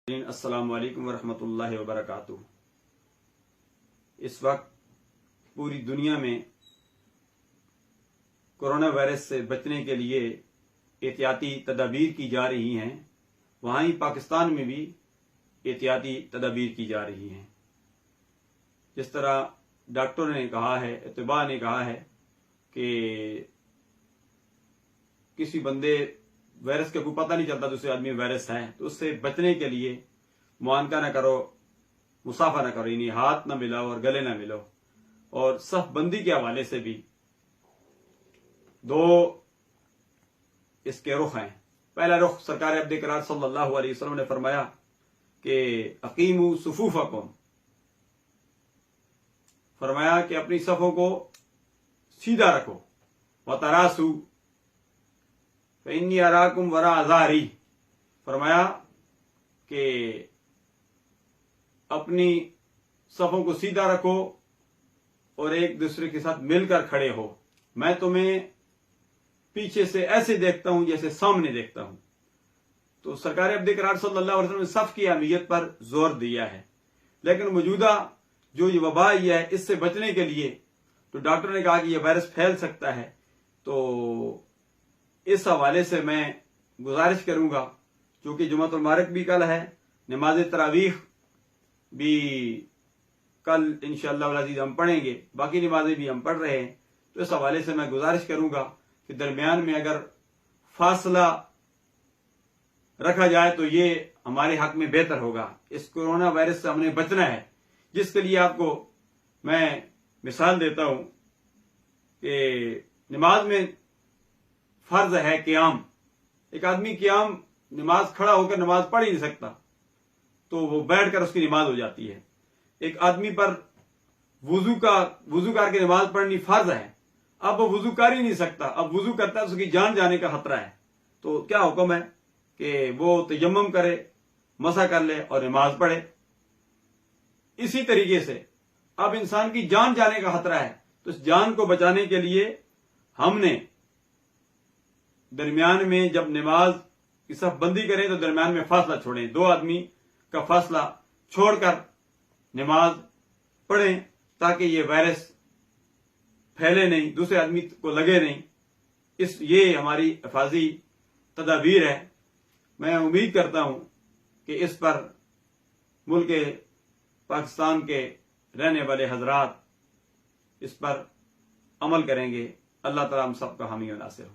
السلام علیکم ورحمۃ اللہ وبرکاتہ۔ اس وقت پوری دنیا میں کورونا وائرس سے بچنے کے لیے احتیاطی تدابیر کی جا رہی ہیں، وہاں ہی پاکستان میں بھی احتیاطی تدابیر کی جا رہی ہیں۔ جس طرح ڈاکٹروں نے کہا ہے، اطباء نے کہا ہے کہ کسی بندے وائرس کا کوئی پتہ نہیں چلتا دوسرے آدمی وائرس ہے، تو اس سے بچنے کے لیے معانقہ نہ کرو، مصافحہ نہ کرو، یعنی ہاتھ نہ ملاؤ اور گلے نہ ملو۔ اور صف بندی کے حوالے سے بھی دو اس کے رخ ہیں۔ پہلا رخ سرکار عبد کرار صلی اللہ علیہ وسلم نے فرمایا کہ اقیموا صفوفکم، فرمایا کہ اپنی صفوں کو سیدھا رکھو، وتراسوا فإنی اراکم وراء ظہری، فرمایا کہ اپنی صفوں کو سیدھا رکھو اور ایک دوسرے کے ساتھ مل کر کھڑے ہو، میں تمہیں پیچھے سے ایسے دیکھتا ہوں جیسے سامنے دیکھتا ہوں۔ تو سرکار عبد کرار صلی اللہ علیہ وسلم نے صف کی اہمیت پر زور دیا ہے۔ لیکن موجودہ جو یہ وبا آئی ہے، اس سے بچنے کے لیے تو ڈاکٹر نے کہا کہ یہ وائرس پھیل سکتا ہے، تو اس حوالے سے میں گزارش کروں گا، چونکہ جمعۃ المبارک بھی کل ہے، نماز تراویح بھی کل انشاءاللہ العزیز ہم پڑھیں گے، باقی نمازیں بھی ہم پڑھ رہے ہیں، تو اس حوالے سے میں گزارش کروں گا کہ درمیان میں اگر فاصلہ رکھا جائے تو یہ ہمارے حق میں بہتر ہوگا۔ اس کورونا وائرس سے ہم نے بچنا ہے، جس کے لیے آپ کو میں مثال دیتا ہوں کہ نماز میں فرض ہے قیام۔ ایک آدمی قیام نماز کھڑا ہو کر نماز پڑھ ہی نہیں سکتا، تو وہ بیٹھ کر اس کی نماز ہو جاتی ہے۔ ایک آدمی پر وضو کر کے نماز پڑھنی فرض ہے، اب وہ وضو کر ہی نہیں سکتا، اب وضو کرتا ہے تو اس کی جان جانے کا خطرہ ہے، تو کیا حکم ہے کہ وہ تیمم کرے، مسح کر لے اور نماز پڑھے۔ اسی طریقے سے اب انسان کی جان جانے کا خطرہ ہے، تو اس جان کو بچانے کے لیے ہم نے درمیان میں جب نماز کی صف بندی کریں تو درمیان میں فاصلہ چھوڑیں، دو آدمی کا فاصلہ چھوڑ کر نماز پڑھیں، تاکہ یہ وائرس پھیلے نہیں، دوسرے آدمی کو لگے نہیں۔ یہ ہماری حفاظتی تدابیر ہے۔ میں امید کرتا ہوں کہ اس پر ملک پاکستان کے رہنے والے حضرات اس پر عمل کریں گے۔ اللہ تعالیٰ ہم سب کا حامی و ناصر ہو۔